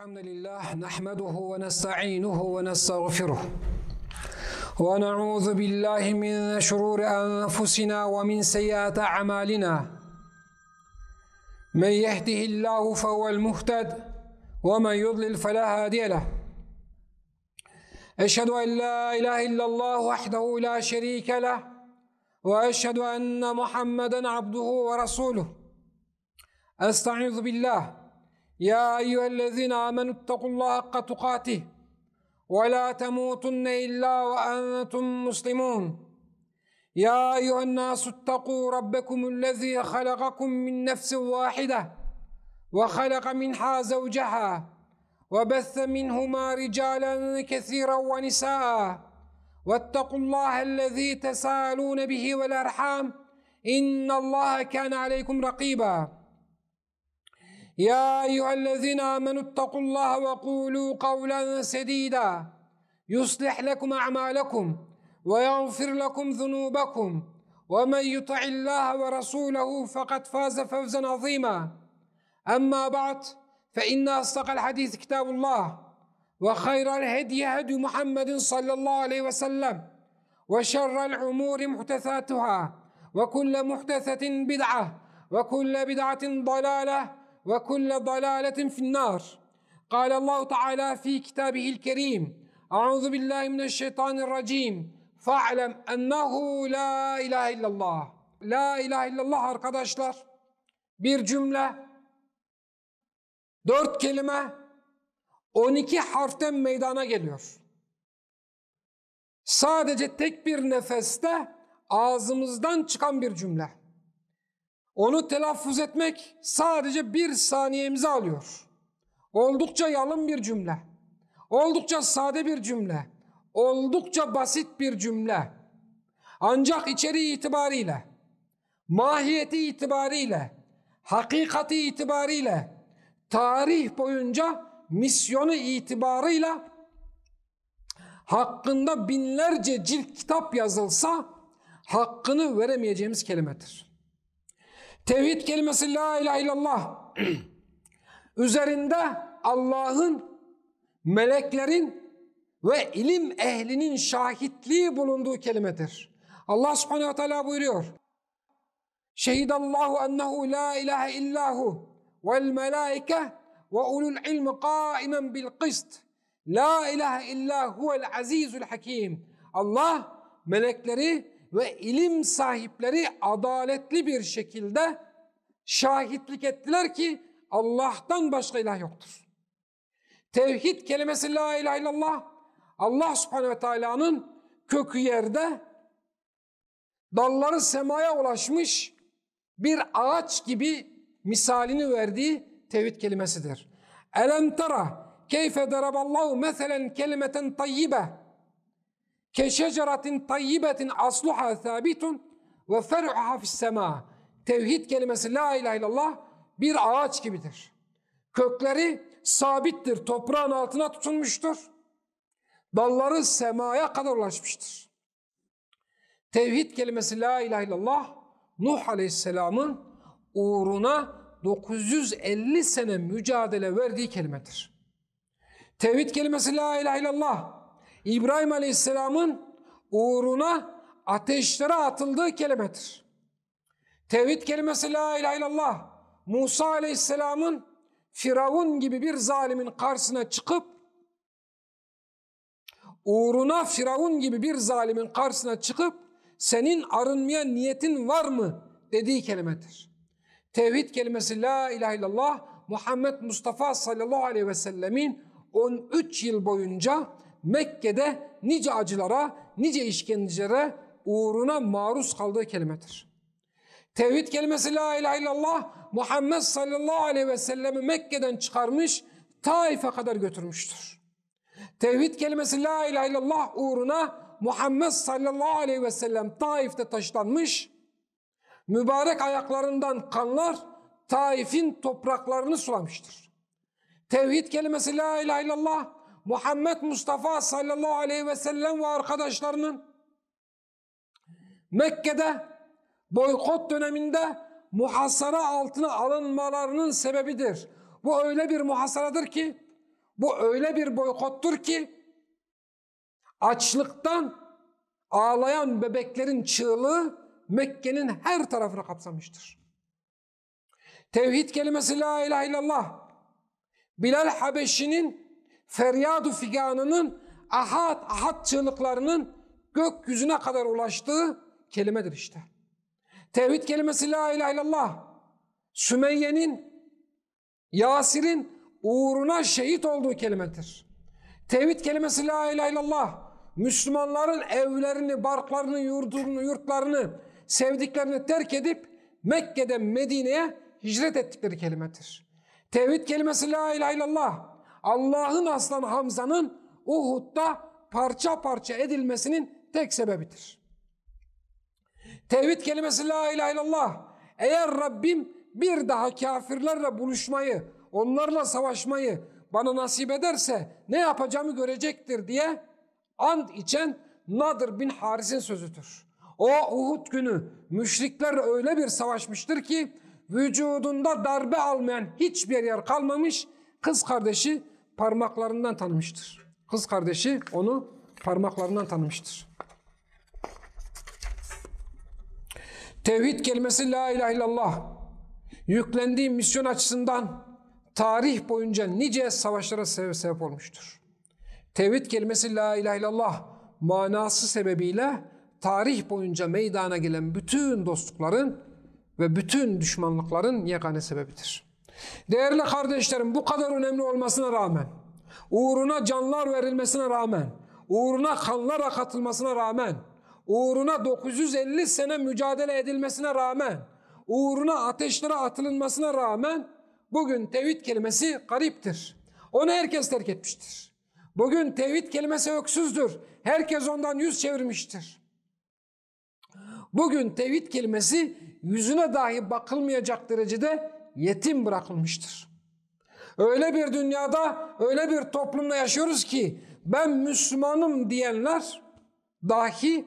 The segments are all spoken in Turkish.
الحمد لله نحمده ونستعينه ونستغفره ونعوذ بالله من شرور أنفسنا ومن سيئات أعمالنا من يهده الله فهو المهتد ومن يضلل فلا هادي له أشهد أن لا إله إلا الله وحده لا شريك له وأشهد أن محمدا عبده ورسوله أستعيذ بالله يا أيها الذين آمنوا اتقوا الله حق تقاته ولا تموتن إلا وأنتم مسلمون يا أيها الناس اتقوا ربكم الذي خلقكم من نفس واحدة وخلق منها زوجها وبث منهما رجالا كثيرا ونساء واتقوا الله الذي تساءلون به والأرحام إن الله كان عليكم رقيبا يا أيها الذين آمنوا اتقوا الله وقولوا قولا سديدا يصلح لكم أعمالكم ويغفر لكم ذنوبكم ومن يطع الله ورسوله فقد فاز فوزا عظيما أما بعد فإن أصدق الحديث كتاب الله وخير الهدي هدي محمد صلى الله عليه وسلم وشر الأمور محدثاتها وكل محدثة بدعة وكل بدعة ضلالة وكل ضلالة في النار قال الله تعالى في كتابه الكريم أعوذ بالله من الشيطان الرجيم فاعلم أنه لا إله إلا الله. La ilahe illallah arkadaşlar bir cümle, 4 kelime, 12 harften meydana geliyor. Sadece tek bir nefeste ağzımızdan çıkan bir cümle. Onu telaffuz etmek sadece 1 saniyemizi alıyor. Oldukça yalın bir cümle. Oldukça sade bir cümle. Oldukça basit bir cümle. Ancak içeriği itibariyle, mahiyeti itibariyle, hakikati itibariyle, tarih boyunca misyonu itibarıyla hakkında binlerce cilt kitap yazılsa hakkını veremeyeceğimiz kelimedir. Tevhid kelimesi la ilahe illallah üzerinde Allah'ın, meleklerin ve ilim ehlinin şahitliği bulunduğu kelimedir. Allah subhanehu ve teala buyuruyor. Şehidallahu ennehu la ilahe illahu vel melaike ve ulul ilmi kaimen bil kıst. La ilahe illa huvel azizul hakim. Allah melekleri ve ilim sahipleri adaletli bir şekilde şahitlik ettiler ki Allah'tan başka ilah yoktur. Tevhid kelimesi la ilahe illallah Allah subhanehu ve teala'nın kökü yerde, dalları semaya ulaşmış bir ağaç gibi misalini verdiği tevhid kelimesidir. Elem tera keyfe daraballahu meselen kelimeten tayyibe keşeceratin tayyibetin asluha sabitun ve fer'uha fissema. Tevhid kelimesi la ilahe illallah bir ağaç gibidir. Kökleri sabittir, toprağın altına tutunmuştur. Dalları semaya kadar ulaşmıştır. Tevhid kelimesi la ilahe illallah Nuh Aleyhisselam'ın uğruna 950 sene mücadele verdiği kelimedir. Tevhid kelimesi la ilahe illallah İbrahim Aleyhisselam'ın uğruna ateşlere atıldığı kelimedir. Tevhid kelimesi la ilahe illallah Musa Aleyhisselam'ın Firavun gibi bir zalimin karşısına çıkıp uğruna Firavun gibi bir zalimin karşısına çıkıp senin arınmaya niyetin var mı dediği kelimedir. Tevhid kelimesi la ilahe illallah Muhammed Mustafa sallallahu aleyhi ve sellemin 13 yıl boyunca Mekke'de nice acılara, nice işkencelere uğruna maruz kaldığı kelimedir. Tevhid kelimesi la ilahe illallah Muhammed sallallahu aleyhi ve sellemi Mekke'den çıkarmış, Taif'e kadar götürmüştür. Tevhid kelimesi la ilahe illallah uğruna Muhammed sallallahu aleyhi ve sellem Taif'te taşlanmış, mübarek ayaklarından kanlar Taif'in topraklarını sulamıştır. Tevhid kelimesi la ilahe illallah Muhammed Mustafa sallallahu aleyhi ve sellem ve arkadaşlarının Mekke'de boykot döneminde muhasara altına alınmalarının sebebidir. Bu öyle bir muhasaradır ki Bu öyle bir boykottur ki açlıktan ağlayan bebeklerin çığlığı Mekke'nin her tarafını kapsamıştır. Tevhid kelimesi la ilahe illallah, Bilal Habeşi'nin feryadu figanının ahad ahad çığlıklarının gökyüzüne kadar ulaştığı kelimedir işte. Tevhid kelimesi la ilahe illallah, Sümeyye'nin, Yasir'in uğruna şehit olduğu kelimedir. Tevhid kelimesi la ilahe illallah, Müslümanların evlerini, barklarını, yurtlarını, sevdiklerini terk edip Mekke'den Medine'ye hicret ettikleri kelimedir. Tevhid kelimesi la ilahe illallah, Allah'ın aslanı Hamza'nın Uhud'da parça parça edilmesinin tek sebebidir. Tevhid kelimesi la ilahe illallah, eğer Rabbim bir daha kafirlerle buluşmayı, onlarla savaşmayı bana nasip ederse ne yapacağımı görecektir diye and içen Nadir bin Haris'in sözüdür. O Uhud günü müşriklerle öyle bir savaşmıştır ki vücudunda darbe almayan hiçbir yer kalmamış, kız kardeşi parmaklarından tanımıştır. Kız kardeşi onu parmaklarından tanımıştır. Tevhid kelimesi la ilahe illallah, yüklendiği misyon açısından tarih boyunca nice savaşlara sebep olmuştur. Tevhid kelimesi la ilahe illallah manası sebebiyle tarih boyunca meydana gelen bütün dostlukların ve bütün düşmanlıkların yegane sebebidir. Değerli kardeşlerim, bu kadar önemli olmasına rağmen, uğruna canlar verilmesine rağmen, uğruna kanlar akıtılmasına rağmen, uğruna 950 sene mücadele edilmesine rağmen, uğruna ateşlere atılınmasına rağmen bugün tevhid kelimesi gariptir. Onu herkes terk etmiştir. Bugün tevhid kelimesi öksüzdür. Herkes ondan yüz çevirmiştir. Bugün tevhid kelimesi yüzüne dahi bakılmayacak derecede yetim bırakılmıştır. Öyle bir dünyada, öyle bir toplumda yaşıyoruz ki ben Müslümanım diyenler dahi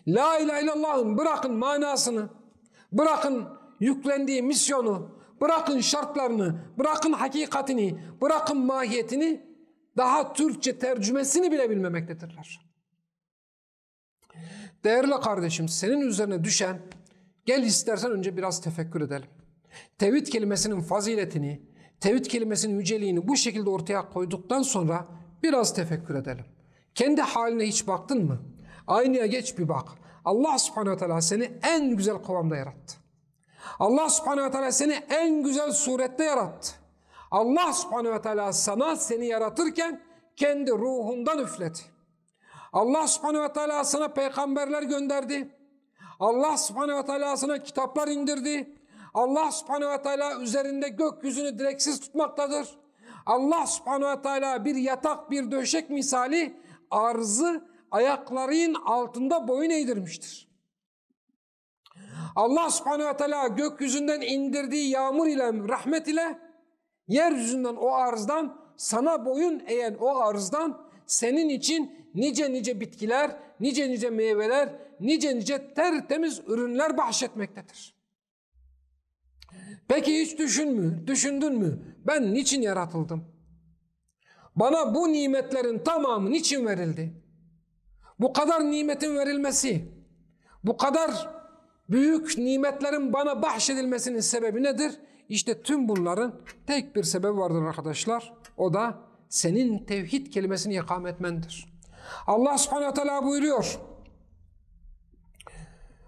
la ilahe illallah'ın bırakın manasını, bırakın yüklendiği misyonu, bırakın şartlarını, bırakın hakikatini, bırakın mahiyetini, daha Türkçe tercümesini bile bilmemektedirler. Değerli kardeşim, senin üzerine düşen, gel istersen önce biraz tefekkür edelim. Tevhid kelimesinin faziletini, tevhid kelimesinin yüceliğini bu şekilde ortaya koyduktan sonra biraz tefekkür edelim. Kendi haline hiç baktın mı? Aynaya geç bir bak. Allah subhanehu ve teala seni en güzel kıvamda yarattı. Allah subhanehu ve teala seni en güzel surette yarattı. Allah subhanehu ve teala sana seni yaratırken kendi ruhundan üfledi. Allah subhanehu ve teala sana peygamberler gönderdi. Allah subhanehu ve teala sana kitaplar indirdi. Allah subhanehu ve teala üzerinde gökyüzünü direksiz tutmaktadır. Allah subhanehu ve teala bir yatak, bir döşek misali arzı ayakların altında boyun eğdirmiştir. Allah subhanehu ve teala gökyüzünden indirdiği yağmur ile, rahmet ile yeryüzünden o arzdan, sana boyun eğen o arzdan senin için nice nice bitkiler, nice nice meyveler, nice nice tertemiz ürünler bahşetmektedir. Peki hiç düşündün mü? Ben niçin yaratıldım? Bana bu nimetlerin tamamı niçin verildi? Bu kadar nimetin verilmesi, bu kadar büyük nimetlerin bana bahşedilmesinin sebebi nedir? İşte tüm bunların tek bir sebebi vardır arkadaşlar. O da senin tevhid kelimesini ikame etmendir. Allah subhanehu ve teala buyuruyor.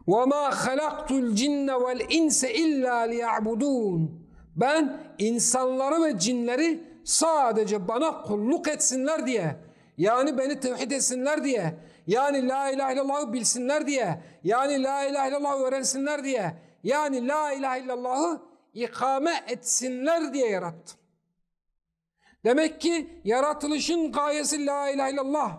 وَمَا خَلَقْتُ الْجِنَّ وَالْاِنْسَ اِلَّا لِيَعْبُدُونَ Ben insanları ve cinleri sadece bana kulluk etsinler diye, yani beni tevhid etsinler diye, yani la ilahe illallah'ı bilsinler diye, yani la ilahe illallah'ı öğrensinler diye, yani la ilahe illallah'ı ikame etsinler diye yarattım. Demek ki yaratılışın gayesi la ilahe illallah.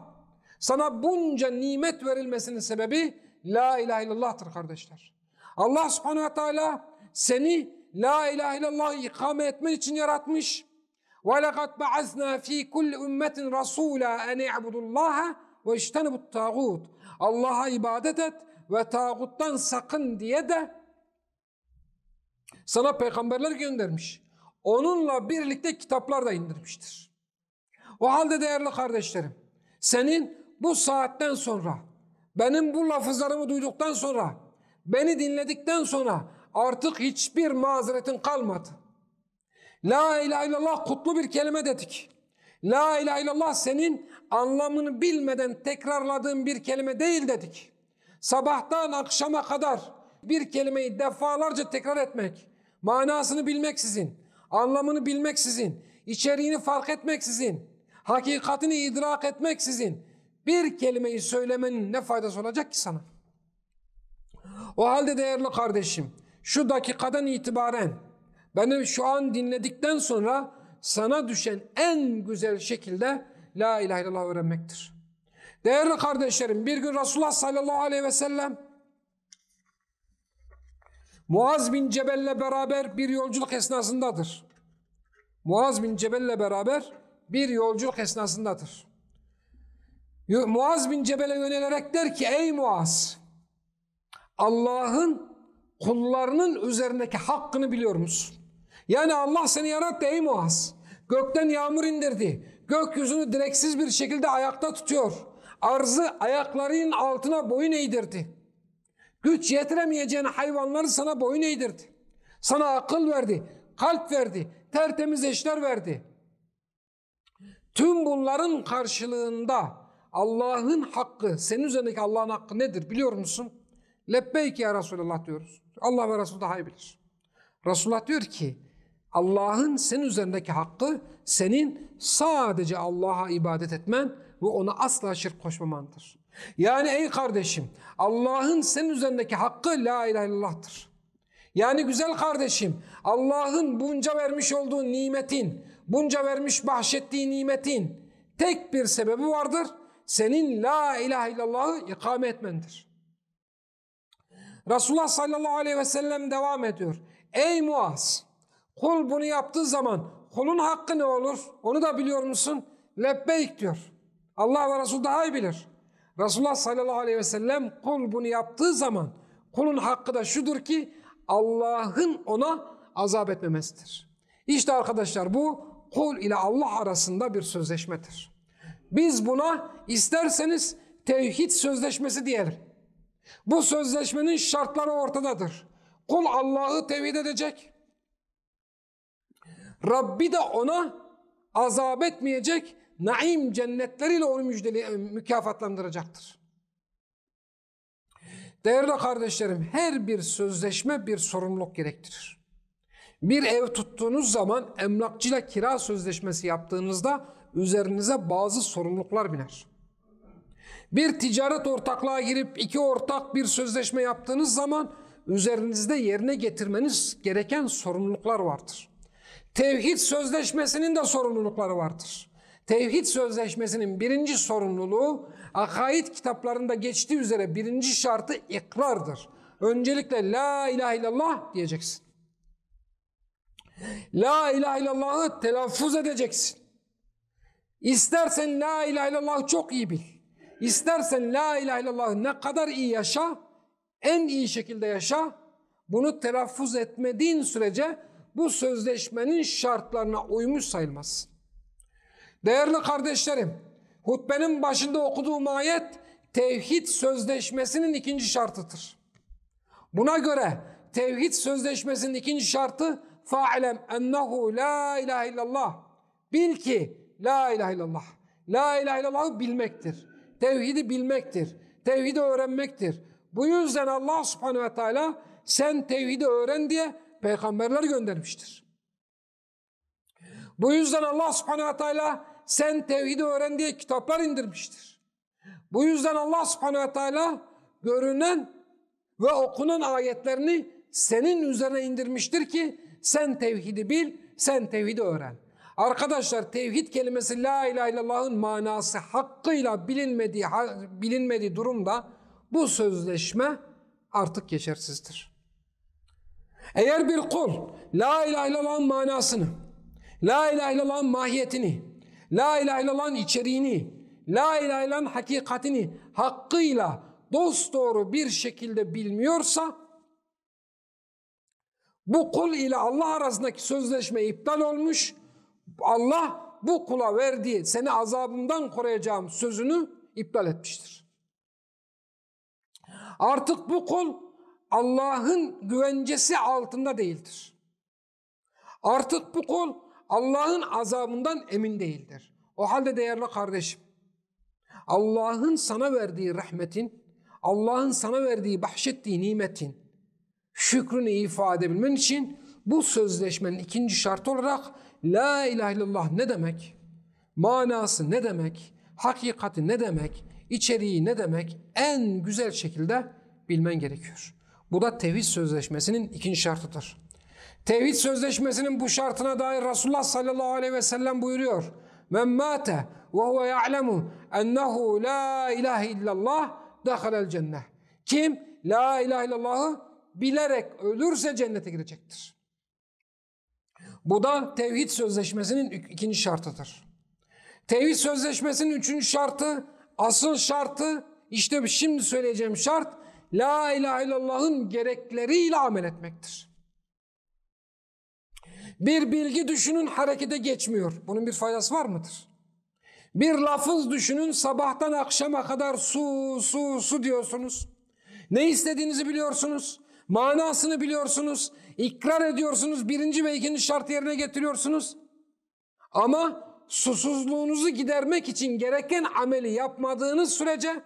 Sana bunca nimet verilmesinin sebebi la ilahe illallah'tır kardeşler. Allah subhanehu ve teala seni la ilahe illallah'ı ikame etmen için yaratmış. وَلَقَدْ بَعَثْنَا ف۪ي كُلِّ اُمَّةٍ رَسُولًا اَنْ اِعْبُدُ اللّٰهَ وَاجْتَنِبُ الطَّاغُوتِ Allah'a ibadet et ve tağuttan sakın diye de sana peygamberler göndermiş. onunla birlikte kitaplar da indirmiştir. O halde değerli kardeşlerim, senin bu saatten sonra, benim bu lafızlarımı duyduktan sonra, beni dinledikten sonra artık hiçbir mazeretin kalmadı. La ilahe illallah kutlu bir kelime dedik. La ilahe illallah senin anlamını bilmeden tekrarladığın bir kelime değil dedik. Sabahtan akşama kadar bir kelimeyi defalarca tekrar etmek, manasını bilmeksizin, anlamını bilmeksizin, içeriğini fark etmeksizin, hakikatini idrak etmeksizin bir kelimeyi söylemenin ne faydası olacak ki sana? O halde değerli kardeşim, şu dakikadan itibaren beni şu an dinledikten sonra sana düşen en güzel şekilde La ilahe illallah öğrenmektir. Değerli kardeşlerim, bir gün Resulullah sallallahu aleyhi ve sellem Muaz bin Cebel'le beraber bir yolculuk esnasındadır. Muaz bin Cebel'le beraber bir yolculuk esnasındadır. Muaz bin Cebel'e yönelerek der ki, ey Muaz, Allah'ın kullarının üzerindeki hakkını biliyor musun? Yani Allah seni yarattı ey Muaz. Gökten yağmur indirdi. Gökyüzünü direksiz bir şekilde ayakta tutuyor. Arzı ayaklarının altına boyun eğdirdi. Güç yetiremeyeceğin hayvanları sana boyun eğdirdi. Sana akıl verdi, kalp verdi, tertemiz eşler verdi. Tüm bunların karşılığında Allah'ın hakkı, senin üzerindeki Allah'ın hakkı nedir biliyor musun? Lebbeyk ya Resulallah diyoruz. Allah ve Resul daha iyi bilir. Resulullah diyor ki, Allah'ın senin üzerindeki hakkı senin sadece Allah'a ibadet etmen ve ona asla şirk koşmamandır. Yani ey kardeşim, Allah'ın senin üzerindeki hakkı la ilahe illallah'tır. Yani güzel kardeşim, Allah'ın bunca vermiş olduğu nimetin, bunca vermiş bahşettiği nimetin tek bir sebebi vardır. Senin la ilahe illallah'ı ikame etmendir. Resulullah sallallahu aleyhi ve sellem devam ediyor. Ey Muaz, kul bunu yaptığı zaman kulun hakkı ne olur? Onu da biliyor musun? Lebbeyk diyor. Allah ve Resul daha iyi bilir. Resulullah sallallahu aleyhi ve sellem kul bunu yaptığı zaman kulun hakkı da şudur ki Allah'ın ona azap etmemesidir. İşte arkadaşlar bu kul ile Allah arasında bir sözleşmedir. Biz buna isterseniz tevhid sözleşmesi diyelim. Bu sözleşmenin şartları ortadadır. Kul Allah'ı tevhid edecek. Rabbi de ona azap etmeyecek, naim cennetleriyle onu mükafatlandıracaktır. Değerli kardeşlerim, her bir sözleşme bir sorumluluk gerektirir. Bir ev tuttuğunuz zaman emlakçıyla kira sözleşmesi yaptığınızda üzerinize bazı sorumluluklar biner. Bir ticaret ortaklığa girip iki ortak bir sözleşme yaptığınız zaman üzerinizde yerine getirmeniz gereken sorumluluklar vardır. Tevhid sözleşmesinin de sorumlulukları vardır. Tevhid sözleşmesinin birinci sorumluluğu akaid kitaplarında geçtiği üzere birinci şartı ikrardır. Öncelikle la ilahe illallah diyeceksin. La ilahe illallah'ı telaffuz edeceksin. İstersen la ilahe illallah'ı çok iyi bil. İstersen la ilahe illallah'ı ne kadar iyi yaşa, en iyi şekilde yaşa. Bunu telaffuz etmediğin sürece bu sözleşmenin şartlarına uymuş sayılmaz. Değerli kardeşlerim, hutbenin başında okuduğum ayet tevhid sözleşmesinin ikinci şartıdır. Buna göre tevhid sözleşmesinin ikinci şartı fa'lem ennehu la ilahe illallah. Bil ki la ilahe illallah. La ilahe illallah'ı bilmektir. Tevhidi bilmektir. Tevhidi öğrenmektir. Bu yüzden Allah subhanehu ve teala sen tevhidi öğren diye peygamberler göndermiştir. Bu yüzden Allah subhanehu ve teala sen tevhidi öğren diye kitaplar indirmiştir. Bu yüzden Allah subhanehu ve teala görünen ve okunan ayetlerini senin üzerine indirmiştir ki sen tevhidi bil, sen tevhidi öğren. Arkadaşlar tevhid kelimesi la ilahe illallah'ın manası hakkıyla bilinmediği durumda bu sözleşme artık geçersizdir. Eğer bir kul la ilahe illallah'ın manasını, la ilahe illallah'ın mahiyetini, la ilahe illallah'ın içeriğini, la ilahe illallah'ın hakikatini hakkıyla dosdoğru bir şekilde bilmiyorsa Bu kul ile Allah arasındaki sözleşme iptal olmuş. Allah bu kula verdiği seni azabımdan koruyacağım sözünü iptal etmiştir. Artık bu kul Allah'ın güvencesi altında değildir. Artık bu kul Allah'ın azabından emin değildir. O halde değerli kardeşim, Allah'ın sana verdiği rahmetin, Allah'ın sana verdiği, bahşettiği nimetin şükrünü ifade edebilmen için bu sözleşmenin ikinci şartı olarak La ilahe illallah ne demek, manası ne demek, hakikati ne demek, içeriği ne demek en güzel şekilde bilmen gerekiyor. Bu da tevhid sözleşmesinin ikinci şartıdır. Tevhid sözleşmesinin bu şartına dair Resulullah sallallahu aleyhi ve sellem buyuruyor. Men mâte ve huve ya'lemu ennehu la ilahe illallah dehalel cenneh. Kim la ilahe illallahı bilerek ölürse cennete girecektir. Bu da tevhid sözleşmesinin ikinci şartıdır. Tevhid sözleşmesinin üçüncü şartı, asıl şartı, işte şimdi söyleyeceğim şart, la ilahe illallah'ın gerekleriyle amel etmektir. Bir bilgi düşünün, harekete geçmiyor. Bunun bir faydası var mıdır? Bir lafız düşünün, sabahtan akşama kadar su diyorsunuz. Ne istediğinizi biliyorsunuz. Manasını biliyorsunuz. İkrar ediyorsunuz. Birinci ve ikinci şartı yerine getiriyorsunuz. Ama susuzluğunuzu gidermek için gereken ameli yapmadığınız sürece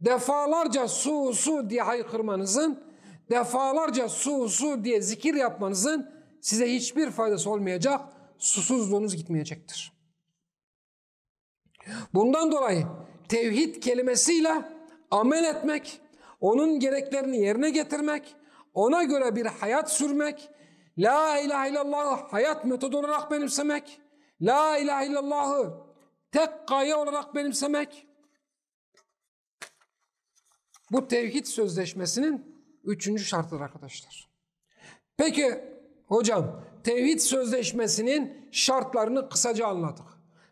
defalarca su diye haykırmanızın, defalarca su diye zikir yapmanızın size hiçbir faydası olmayacak, susuzluğunuz gitmeyecektir. Bundan dolayı tevhid kelimesiyle amel etmek, onun gereklerini yerine getirmek, ona göre bir hayat sürmek, la ilahe illallah hayat metodu olarak benimsemek, la ilahe illallah'ı tek gaye olarak benimsemek, bu tevhid sözleşmesinin üçüncü şartıdır arkadaşlar. Peki hocam, tevhid sözleşmesinin şartlarını kısaca anladık.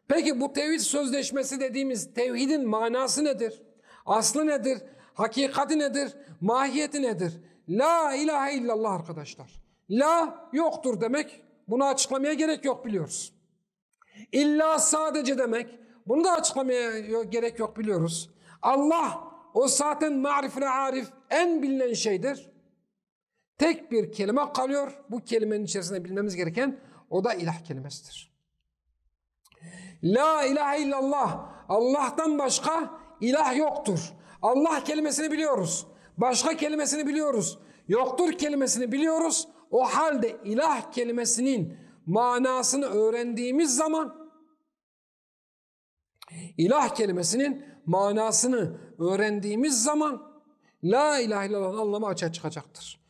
Peki bu tevhid sözleşmesi dediğimiz tevhidin manası nedir? Aslı nedir? Hakikati nedir? Mahiyeti nedir? La ilahe illallah arkadaşlar. La yoktur demek. Bunu açıklamaya gerek yok, biliyoruz. İlla sadece demek. Bunu da açıklamaya gerek yok, biliyoruz. Allah, o zaten marifine arif, en bilinen şeydir. Tek bir kelime kalıyor. Bu kelimenin içerisinde bilmemiz gereken o da ilah kelimesidir. La ilahe illallah. Allah'tan başka ilah yoktur. Allah kelimesini biliyoruz. Başka kelimesini biliyoruz. Yoktur kelimesini biliyoruz. O halde ilah kelimesinin manasını öğrendiğimiz zaman, ilah kelimesinin manasını öğrendiğimiz zaman la ilahe illallah'ın anlamı açığa çıkacaktır.